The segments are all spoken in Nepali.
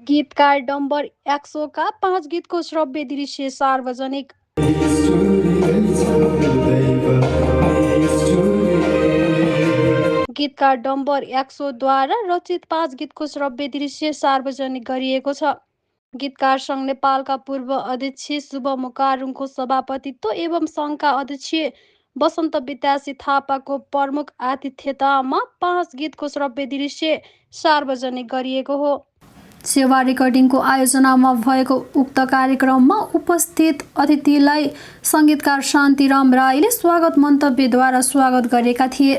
गीतकार डम्बर एक्सोका 5 गीतको श्रव्य दृश्य सार्वजनिक। गीतकार डम्बर एक्सोद्वारा रचित 5 गीतको श्रव्य दृश्य सार्वजनिक गरिएको छ। गीतकार सङ्घ नेपालका पूर्व अध्यक्ष शुभ मुकारुङको सभापतित्व एवं सङ्घका अध्यक्ष वसन्त विद्यासी थापाको प्रमुख आतिथ्यतामा 5 गीतको श्रव्य दृश्य सार्वजनिक गरिएको हो। सेवा रेकर्डिङको आयोजनामा भएको उक्त कार्यक्रममा उपस्थित अतिथिलाई सङ्गीतकार शान्तिराम राईले स्वागत मन्तव्यद्वारा स्वागत गरेका थिए।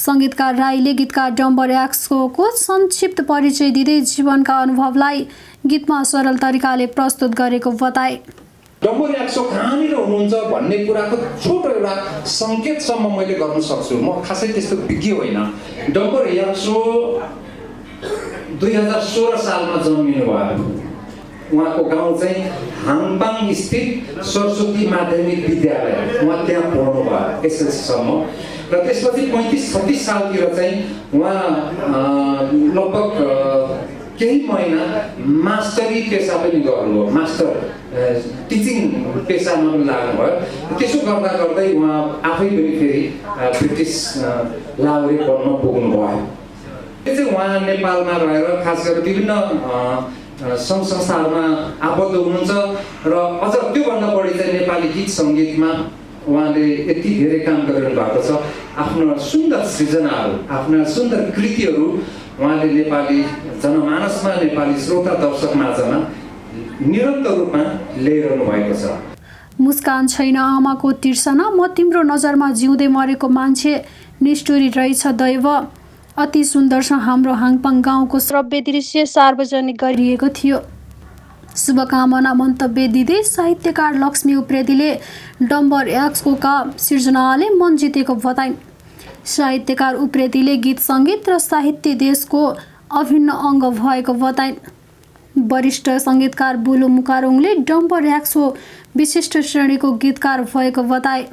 सङ्गीतकार राईले गीतकार डम्बर एक्सोको संक्षिप्त परिचय दिँदै जीवनका अनुभवलाई गीतमा सरल तरिकाले प्रस्तुत गरेको बताए। डम्बर एक्सो कहाँनिर हुनुहुन्छ भन्ने कुराको छोटो एउटा सङ्केतसम्म मैले गर्न सक्छु। म खासै त्यस्तो विज्ञ होइन। डम्बर एक्सो 2016 सालमा जन्मिनु भयो। उहाँको गाउँ चाहिँ हाङपाङ स्थित सरस्वती माध्यमिक विद्यालय, उहाँ त्यहाँ पढ्नु भयो एसएलसीसम्म। र त्यसपछि 35-36 सालतिर चाहिँ उहाँ लगभग केही महिना मास्टरी पेसा पनि गर्नुभयो, मास्टर टिचिङ पेसामा पनि लाग्नुभयो। त्यसो गर्दा गर्दै उहाँ आफै पनि फेरि ब्रिटिस लाहुरे बन्न पुग्नुभयो। त्यो चाहिँ उहाँ नेपालमा रहेर खास गरेर विभिन्न सङ्घ संस्थाहरूमा आबद्ध हुनुहुन्छ र अझ त्योभन्दा बढी चाहिँ नेपाली गीत सङ्गीतमा उहाँले यति धेरै काम गरिरहनु भएको छ। आफ्नो सुन्दर सृजनाहरू, आफ्ना सुन्दर कृतिहरू उहाँले नेपाली जनमानसमा, नेपाली श्रोता दर्शक माझमा निरन्तर रूपमा ल्याइरहनु भएको छ। मुस्कान छैन आमाको तिर्सना, म तिम्रो नजरमा जिउँदै मरेको मान्छे, निष्ठुरी रहेछ दैव, अति सुन्दर छ हाम्रो हाङपाङ गाउँको श्रव्य दृश्य सार्वजनिक गरिएको थियो। शुभकामना मन्तव्य दिँदै साहित्यकार लक्ष्मी उप्रेतीले डम्बर एक्सोका सिर्जनाले मन जितेको बताइन्। साहित्यकार उप्रेतीले गीत सङ्गीत र साहित्य देशको अभिन्न अङ्ग भएको बताइन्। वरिष्ठ सङ्गीतकार बुलु मुकारुङले डम्बर एक्सो विशिष्ट श्रेणीको गीतकार भएको बताए।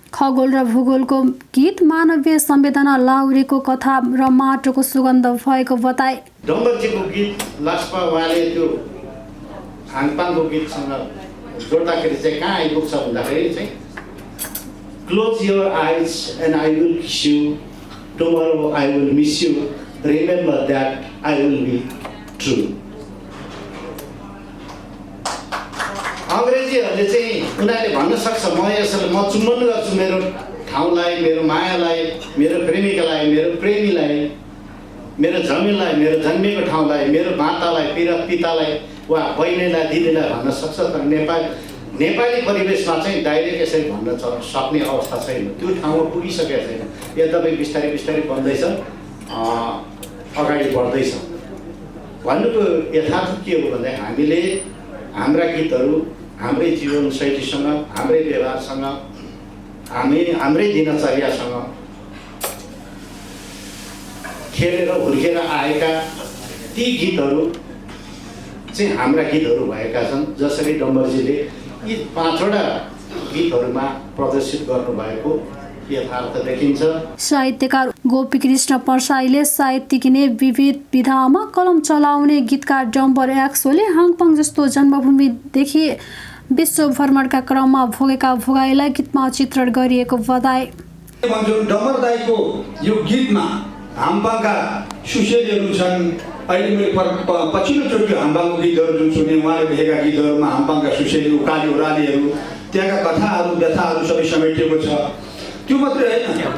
खगोल र भूगोलको गीत, मानवीय संवेदना, लाहुरेको कथा र माटोको सुगन्ध भएको बताए। डम्बरजीको गीत लास्टमा उहाँले त्यो हाङपाङको गीतसँग जोड्दाखेरि चाहिँ कहाँ आइपुग्छ भन्दाखेरि चाहिँ Close your eyes and I will kiss you. Tomorrow I will miss you. Remember that I will be true. अङ्ग्रेजीहरूले चाहिँ उनीहरूले भन्न सक्छ म चुम्बन गर्छु मेरो ठाउँलाई, मेरो मायालाई, मेरो प्रेमिकालाई, मेरो प्रेमीलाई, मेरो जमिनलाई, मेरो जन्मेको ठाउँलाई, मेरो मातालाई, पितालाई वा बहिनीलाई, दिदीलाई भन्न सक्छ। तर नेपाली परिवेशमा चाहिँ डाइरेक्ट यसरी भन्न सक्ने अवस्था छैन। त्यो ठाउँमा पुगिसकेको छैन। यद्यपि बिस्तारै बिस्तारै बन्दैछ, अगाडि बढ्दैछ। भन्नुको यथार्थ के हो भन्दा हामीले हाम्रा गीतहरू हाम्रै जीवनशैलीसँग, हाम्रै व्यवहारसँग, हाम्रै दिनचर्यासँग खेलेर हुर्केर आएका ती गीतहरू चाहिँ हाम्रा गीतहरू भएका छन्। जसरी डम्बरजीले यी 5वटा गीतहरूमा प्रदर्शित गर्नुभएको यथार्थ देखिन्छ। साहित्यकार गोपीकृष्ण प्रसाईले साहित्य किने विविध विधामा कलम चलाउने गीतकार डम्बर एक्सोले हाङपाङ जस्तो जन्मभूमिदेखि विश्व भ्रमणका क्रममा भोगेका भोगाईलाई गीतमा चित्रण गरिएको बताए। डम्बर दाईको यो गीतमा हाङपाङका सुसेलीहरू छन्। अहिले मैले पछिल्लोचोटि हाङपाङको गीतहरू जुन सुने, उहाँले लेखेका गीतहरूमा हाङपाङका सुसेली, उकाली ओह्रालीहरू, त्यहाँका कथाहरू, व्यथाहरू सबै समेटिएको छ। त्यो मात्रै होइन,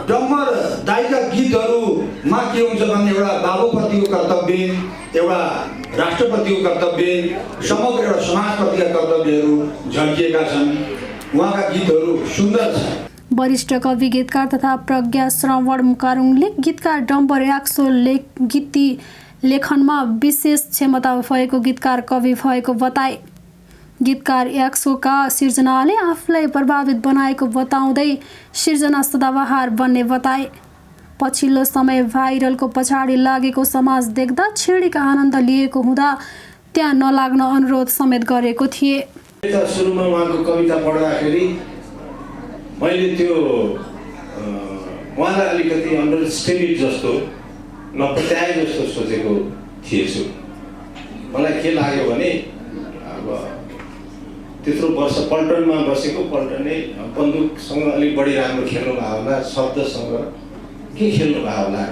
डम्बर दाईका गीतहरूमा के हुन्छ भने एउटा बाबुप्रतिको कर्तव्य, एउटा राष्ट्रप्रतिको कर्तव्य, समग्र एउटा समाजप्रतिका कर्तव्यहरू झल्किएका छन्। उहाँका गीतहरू सुन्दर छन्। वरिष्ठ कवि, गीतकार तथा प्रज्ञा श्रवण मुकारुङले गीतकार डम्बर एक्सो गीति लेखनमा विशेष क्षमता भएको गीतकार कवि भएको बताए। गीतकार एक्सोका सिर्जनाले आफूलाई प्रभावित बनाएको बताउँदै सिर्जना सदाबहार बन्ने बताए। पछिल्लो समय भाइरलको पछाडि लागेको समाज देख्दा क्षणिक आनन्द लिएको हुँदा त्यहाँ नलाग्न अनुरोध समेत गरेको थिए। सुरुमा उहाँको कविता पढ्दाखेरि मैले त्यो उहाँलाई अलिकति अन्डरस्ट्यान्डिङ जस्तो नपत्याए जस्तो सोचेको थिएछु। मलाई के लाग्यो भने अब त्यत्रो वर्ष पल्टनमा बसेको पल्टनले बन्दुकसँग अलिक बढी राम्रो खेल्नु भएको होला, शब्दसँग के खेल्नु भएको होला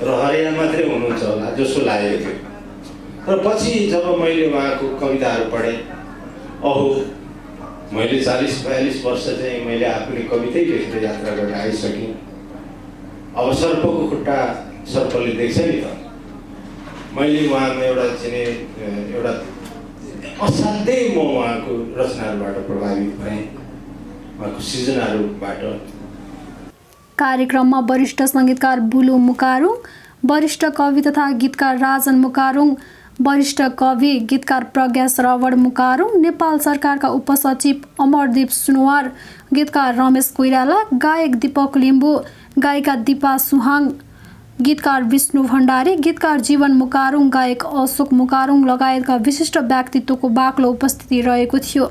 र हरिया मात्रै हुनुहुन्छ होला जस्तो लागेको थियो। र पछि जब मैले उहाँको कविताहरू पढेँ, अहो मैले 40-42 वर्ष चाहिँ मैले आफूले कवितै लेखेर यात्रा गरेर आइसकेँ। अब सर्पको खुट्टा सर्पले देख्छ नि त। मैले उहाँमा एउटा असाध्यै म उहाँको रचनाहरूबाट प्रभावित भएँ, उहाँको सृजनाहरूबाट। कार्यक्रममा वरिष्ठ सङ्गीतकार बुलु मुकारुङ, वरिष्ठ कवि तथा गीतकार राजन मुकारुङ, वरिष्ठ कवि गीतकार प्रज्ञा श्रवण मुकारुङ, नेपाल सरकारका उपसचिव अमरदीप सुनवार, गीतकार रमेश कोइराला, गायक दीपक लिम्बू, गायिका दिपा सुहाङ, गीतकार विष्णु भण्डारी, गीतकार जीवन मुकारुङ, गायक अशोक मुकारुङ लगायतका विशिष्ट व्यक्तित्वको बाक्लो उपस्थिति रहेको थियो।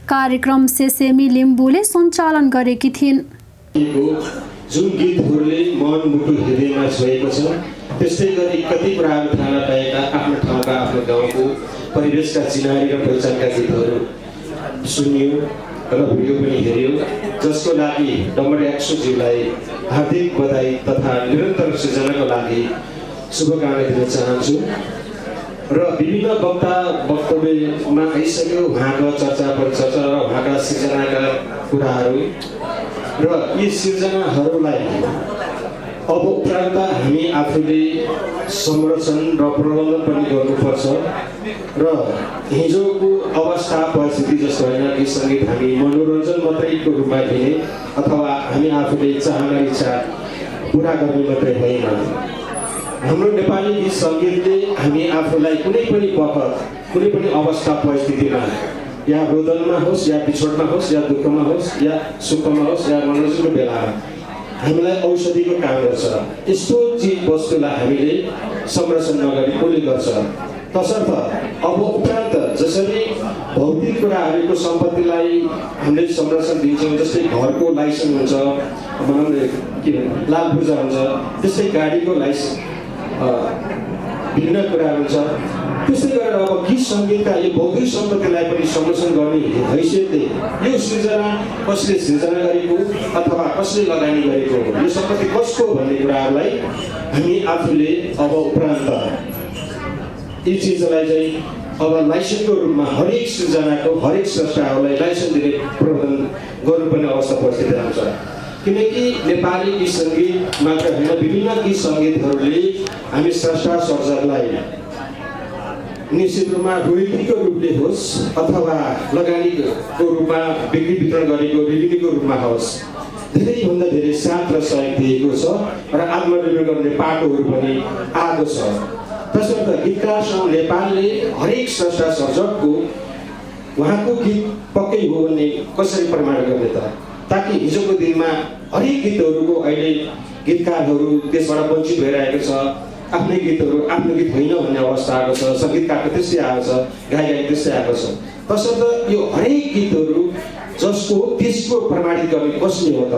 कार्यक्रम सेसेमी लिम्बूले सञ्चालन गरेकी थिइन्। जुन गीतहरूले मन मुटु हृदयमा छोएको छ, त्यस्तै गरी कति कुराहरू थाहा नपाएका आफ्नो ठाउँका आफ्नो गाउँको परिवेशका चिनारी र पहिचानका गीतहरू सुनियो र भिडियो पनि हेऱ्यो, जसको लागि डम्बर एक्सोज्यूलाई हार्दिक बधाई तथा निरन्तर सृजनाको लागि शुभकामना दिन चाहन्छु। र विभिन्न वक्ता वक्तव्यमा आइसक्यो उहाँका चर्चा परिचर्चा र उहाँका सृजनाका कुराहरू र यी सृजनाहरूलाई अब उपरान्त हामी आफूले संरक्षण र प्रबन्धन पनि गर्नुपर्छ र हिजोको अवस्था परिस्थिति जस्तो होइन कि सङ्गीत हामी मनोरञ्जन मात्रैको रूपमा लिने अथवा हामी आफूले चाहना इच्छा पुरा गर्ने मात्रै होइन। हाम्रो नेपाली गीत सङ्गीतले हामी आफूलाई कुनै पनि बखत कुनै पनि अवस्था परिस्थितिमा या रोदनमा होस् या बिछोडमा होस् या दुःखमा होस् या सुखमा होस् या मनोरञ्जनको बेलामा हामीलाई औषधिको काम गर्छ। यस्तो चिज वस्तुलाई हामीले संरक्षण नगरी कसले गर्छ? तसर्थ अब उपरान्त जसरी भौतिक कुराहरूको सम्पत्तिलाई हामीले संरक्षण दिन्छौँ, जस्तै घरको लाइसेन्स हुन्छ, लाल पूर्जा हुन्छ, त्यस्तै गाडीको लाइसेन्स भिन्न कुरा हुन्छ, त्यस्तै गरेर अब गीत सङ्गीतका यो बौद्धिक सम्पत्तिलाई पनि संरक्षण गर्ने हैसियतले यो सृजना कसले सृजना गरेको अथवा कसले लगानी गरेको, यो सम्पत्ति कसको भन्ने कुराहरूलाई हामी आफूले अब उपरान्त यी चिजलाई चाहिँ अब लाइसेन्सको रूपमा हरेक सृजनाको हरेक स्रष्टाहरूलाई लाइसेन्स दिने प्रबन्धन गर्नुपर्ने अवस्था परिस्थिति आउँछ। किनकि नेपाली गीत सङ्गीत मात्र होइन, विभिन्न गीत सङ्गीतहरूले हामी स्रष्टा सर्जकलाई निश्चित रूपमा रोयल्टीको रूपले होस् अथवा लगानीको रूपमा बिक्री वितरण गरेको रेभिन्यूको रूपमा होस्, धेरैभन्दा धेरै साथ र सहयोग दिएको छ र आत्मनिर्भर गर्ने पाटोहरू पनि आएको छ। तसर्थ गीतकार सङ्घ नेपालले हरेक स्रष्टा सर्जकको उहाँको गीत पक्कै हो भन्ने कसरी प्रमाण गर्ने त? ताकि हिजोको दिनमा हरेक गीतहरूको अहिले गीतकारहरू त्यसबाट वञ्चित भइरहेको छ, आफ्नै गीतहरू आफ्नो गीत होइन भन्ने अवस्था आएको छ, सङ्गीतकारको त्यस्तै आएको छ, गायक त्यस्तै आएको छ। तसर्थ यो हरेक गीतहरू जसको त्यसको प्रमाणित गर्ने कसले हो त?